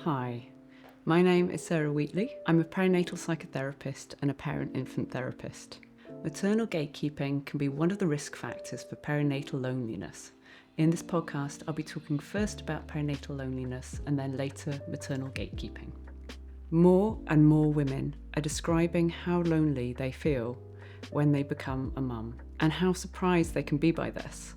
Hi, my name is Sarah Wheatley. I'm a perinatal psychotherapist and a parent-infant therapist. Maternal gatekeeping can be one of the risk factors for perinatal loneliness. In this podcast, I'll be talking first about perinatal loneliness and then later maternal gatekeeping. More and more women are describing how lonely they feel when they become a mum and how surprised they can be by this.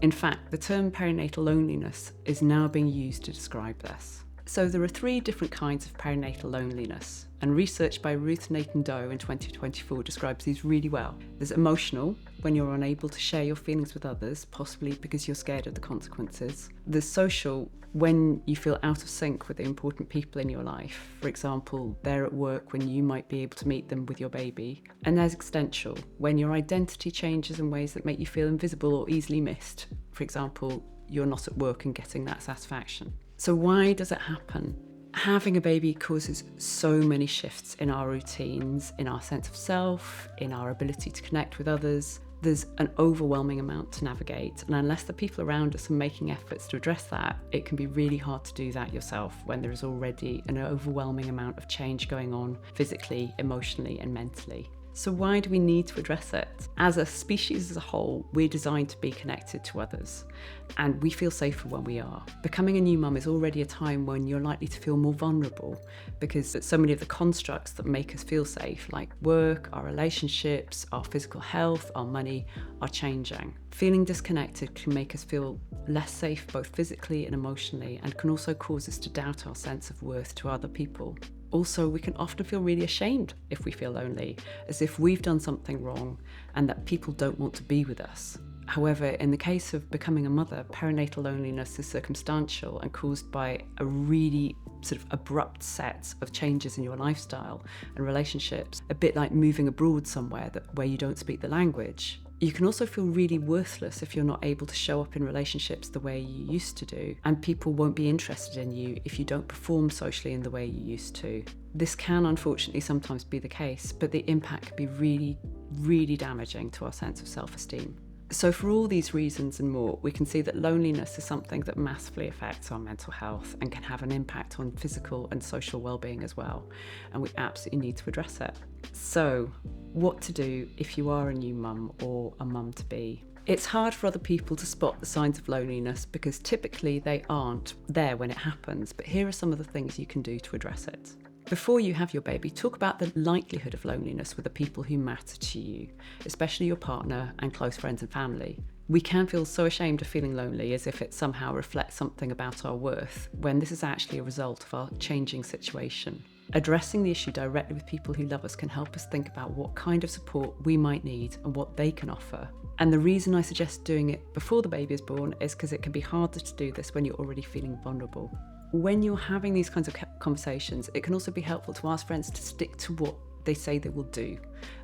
In fact, the term perinatal loneliness is now being used to describe this. So there are 3 different kinds of perinatal loneliness, and research by Ruth Nathan Doe in 2024 describes these really well. There's emotional, when you're unable to share your feelings with others, possibly because you're scared of the consequences. There's social, when you feel out of sync with the important people in your life. For example, they're at work when you might be able to meet them with your baby. And there's existential, when your identity changes in ways that make you feel invisible or easily missed. For example, you're not at work and getting that satisfaction. So why does it happen? Having a baby causes so many shifts in our routines, in our sense of self, in our ability to connect with others. There's an overwhelming amount to navigate, and unless the people around us are making efforts to address that, it can be really hard to do that yourself when there is already an overwhelming amount of change going on physically, emotionally, and mentally. So why do we need to address it? As a species as a whole, we're designed to be connected to others, and we feel safer when we are. Becoming a new mum is already a time when you're likely to feel more vulnerable because so many of the constructs that make us feel safe, like work, our relationships, our physical health, our money, are changing. Feeling disconnected can make us feel less safe both physically and emotionally, and can also cause us to doubt our sense of worth to other people. Also, we can often feel really ashamed if we feel lonely, as if we've done something wrong and that people don't want to be with us. However, in the case of becoming a mother, perinatal loneliness is circumstantial and caused by a really sort of abrupt set of changes in your lifestyle and relationships, a bit like moving abroad somewhere where you don't speak the language. You can also feel really worthless if you're not able to show up in relationships the way you used to do, and people won't be interested in you if you don't perform socially in the way you used to. This can unfortunately sometimes be the case, but the impact can be really, really damaging to our sense of self-esteem. So for all these reasons and more, we can see that loneliness is something that massively affects our mental health and can have an impact on physical and social well-being as well, and we absolutely need to address it. So, what to do if you are a new mum or a mum-to-be? It's hard for other people to spot the signs of loneliness because typically they aren't there when it happens, but here are some of the things you can do to address it. Before you have your baby, talk about the likelihood of loneliness with the people who matter to you, especially your partner and close friends and family. We can feel so ashamed of feeling lonely, as if it somehow reflects something about our worth, when this is actually a result of our changing situation. Addressing the issue directly with people who love us can help us think about what kind of support we might need and what they can offer. And the reason I suggest doing it before the baby is born is because it can be harder to do this when you're already feeling vulnerable. When you're having these kinds of conversations, it can also be helpful to ask friends to stick to what they say they will do,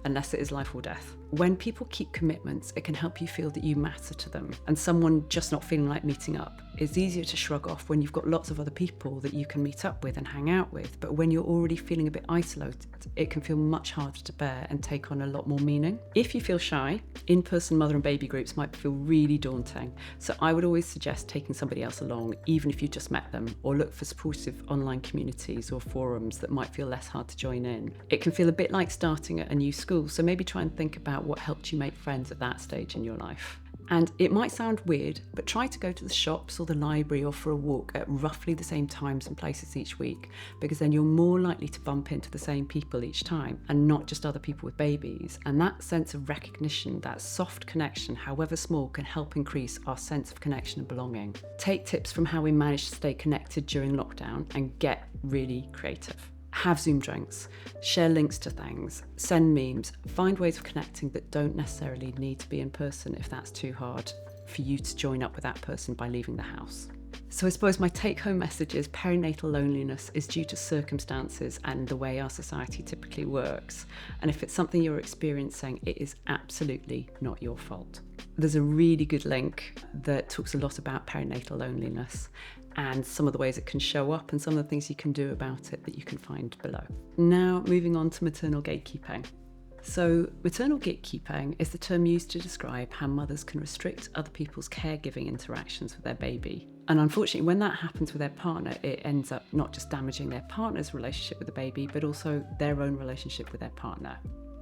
unless it is life or death. When people keep commitments, it can help you feel that you matter to them, and someone just not feeling like meeting up is easier to shrug off when you've got lots of other people that you can meet up with and hang out with. But when you're already feeling a bit isolated, it can feel much harder to bear and take on a lot more meaning. If you feel shy, in-person mother and baby groups might feel really daunting, so I would always suggest taking somebody else along, even if you just met them, or look for supportive online communities or forums that might feel less hard to join in. It can feel a bit like starting at a new school, so maybe try and think about what helped you make friends at that stage in your life. And it might sound weird, but try to go to the shops or the library or for a walk at roughly the same times and places each week, because then you're more likely to bump into the same people each time and not just other people with babies. And that sense of recognition, that soft connection, however small, can help increase our sense of connection and belonging. Take tips from how we managed to stay connected during lockdown and get really creative. Have Zoom drinks, share links to things, send memes, find ways of connecting that don't necessarily need to be in person if that's too hard for you to join up with that person by leaving the house. So I suppose my take-home message is perinatal loneliness is due to circumstances and the way our society typically works. And if it's something you're experiencing, it is absolutely not your fault. There's a really good link that talks a lot about perinatal loneliness and some of the ways it can show up and some of the things you can do about it that you can find below. Now, moving on to maternal gatekeeping. So, maternal gatekeeping is the term used to describe how mothers can restrict other people's caregiving interactions with their baby. And unfortunately, when that happens with their partner, it ends up not just damaging their partner's relationship with the baby, but also their own relationship with their partner.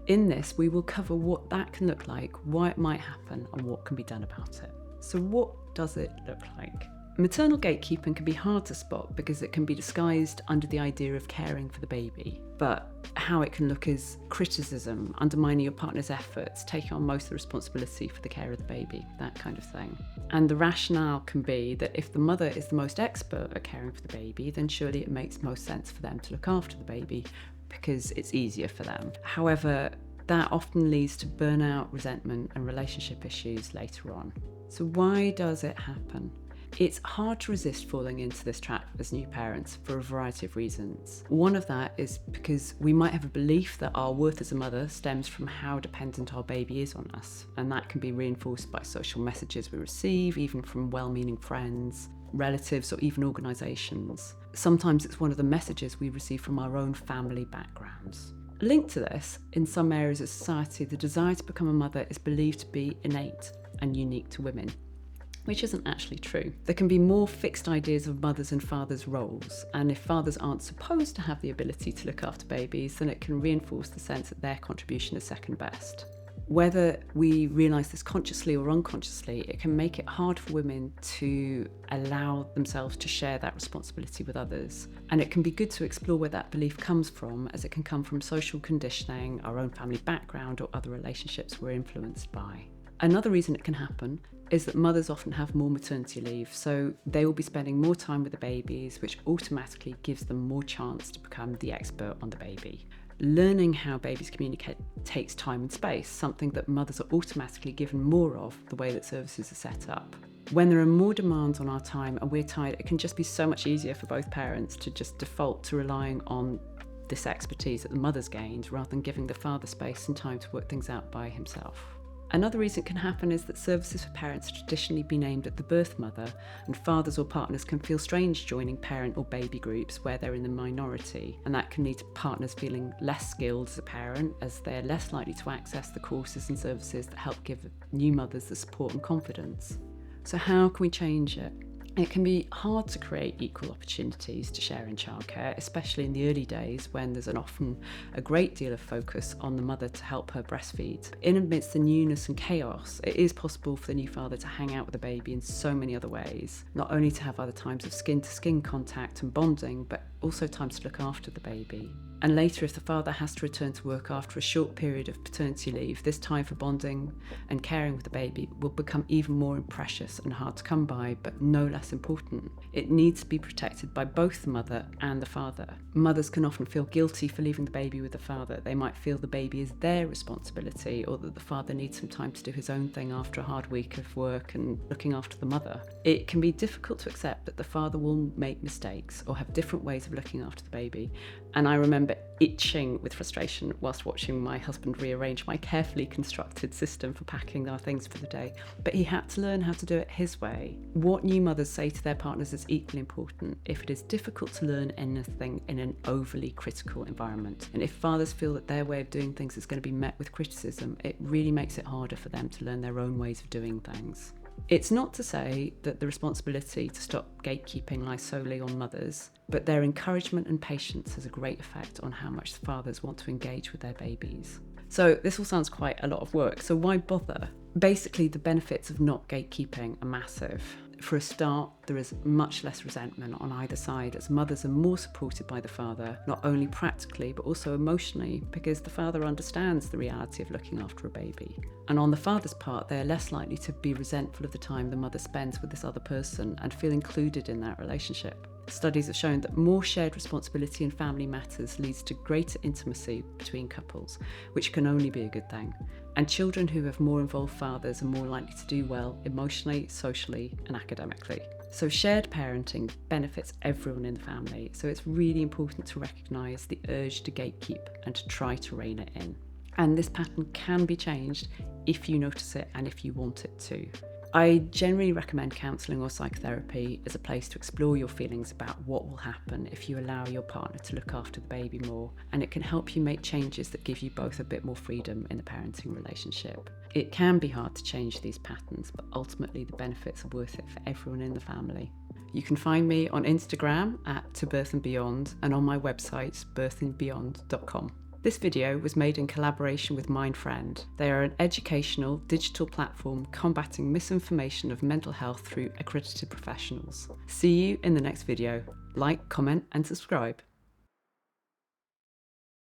In this, we will cover what that can look like, why it might happen, and what can be done about it. So what does it look like? Maternal gatekeeping can be hard to spot because it can be disguised under the idea of caring for the baby. But how it can look is criticism, undermining your partner's efforts, taking on most of the responsibility for the care of the baby, that kind of thing. And the rationale can be that if the mother is the most expert at caring for the baby, then surely it makes most sense for them to look after the baby because it's easier for them. However, that often leads to burnout, resentment, and relationship issues later on. So why does it happen? It's hard to resist falling into this trap as new parents for a variety of reasons. One of that is because we might have a belief that our worth as a mother stems from how dependent our baby is on us, and that can be reinforced by social messages we receive, even from well-meaning friends, relatives, or even organisations. Sometimes it's one of the messages we receive from our own family backgrounds. Linked to this, in some areas of society, the desire to become a mother is believed to be innate and unique to women, which isn't actually true. There can be more fixed ideas of mothers' and fathers' roles, and if fathers aren't supposed to have the ability to look after babies, then it can reinforce the sense that their contribution is second best. Whether we realise this consciously or unconsciously, it can make it hard for women to allow themselves to share that responsibility with others. And it can be good to explore where that belief comes from, as it can come from social conditioning, our own family background, or other relationships we're influenced by. Another reason it can happen is that mothers often have more maternity leave, so they will be spending more time with the babies, which automatically gives them more chance to become the expert on the baby. Learning how babies communicate takes time and space, something that mothers are automatically given more of the way that services are set up. When there are more demands on our time and we're tired, it can just be so much easier for both parents to just default to relying on this expertise that the mother's gained rather than giving the father space and time to work things out by himself. Another reason it can happen is that services for parents have traditionally been aimed at the birth mother, and fathers or partners can feel strange joining parent or baby groups where they're in the minority, and that can lead to partners feeling less skilled as a parent, as they're less likely to access the courses and services that help give new mothers the support and confidence. So how can we change it? It can be hard to create equal opportunities to share in childcare, especially in the early days when there's often a great deal of focus on the mother to help her breastfeed. In amidst the newness and chaos, it is possible for the new father to hang out with the baby in so many other ways, not only to have other times of skin-to-skin contact and bonding, but also times to look after the baby. And later, if the father has to return to work after a short period of paternity leave, this time for bonding and caring with the baby will become even more precious and hard to come by, but no less important. It needs to be protected by both the mother and the father. Mothers can often feel guilty for leaving the baby with the father. They might feel the baby is their responsibility, or that the father needs some time to do his own thing after a hard week of work and looking after the mother. It can be difficult to accept that the father will make mistakes or have different ways of looking after the baby. And I remember itching with frustration whilst watching my husband rearrange my carefully constructed system for packing our things for the day. But he had to learn how to do it his way. What new mothers say to their partners is equally important. If it is difficult to learn anything in an overly critical environment, and if fathers feel that their way of doing things is going to be met with criticism, it really makes it harder for them to learn their own ways of doing things. It's not to say that the responsibility to stop gatekeeping lies solely on mothers, but their encouragement and patience has a great effect on how much fathers want to engage with their babies. So this all sounds quite a lot of work, so why bother? Basically, the benefits of not gatekeeping are massive. For a start, there is much less resentment on either side, as mothers are more supported by the father, not only practically but also emotionally, because the father understands the reality of looking after a baby. And on the father's part, they are less likely to be resentful of the time the mother spends with this other person and feel included in that relationship. Studies have shown that more shared responsibility in family matters leads to greater intimacy between couples, which can only be a good thing. And children who have more involved fathers are more likely to do well emotionally, socially, and academically. So shared parenting benefits everyone in the family, so it's really important to recognise the urge to gatekeep and to try to rein it in. And this pattern can be changed if you notice it and if you want it to. I generally recommend counselling or psychotherapy as a place to explore your feelings about what will happen if you allow your partner to look after the baby more, and it can help you make changes that give you both a bit more freedom in the parenting relationship. It can be hard to change these patterns, but ultimately the benefits are worth it for everyone in the family. You can find me on Instagram at To Birth and Beyond and on my website birthandbeyond.com. This video was made in collaboration with MindFriend. They are an educational digital platform combating misinformation of mental health through accredited professionals. See you in the next video. Like, comment and subscribe.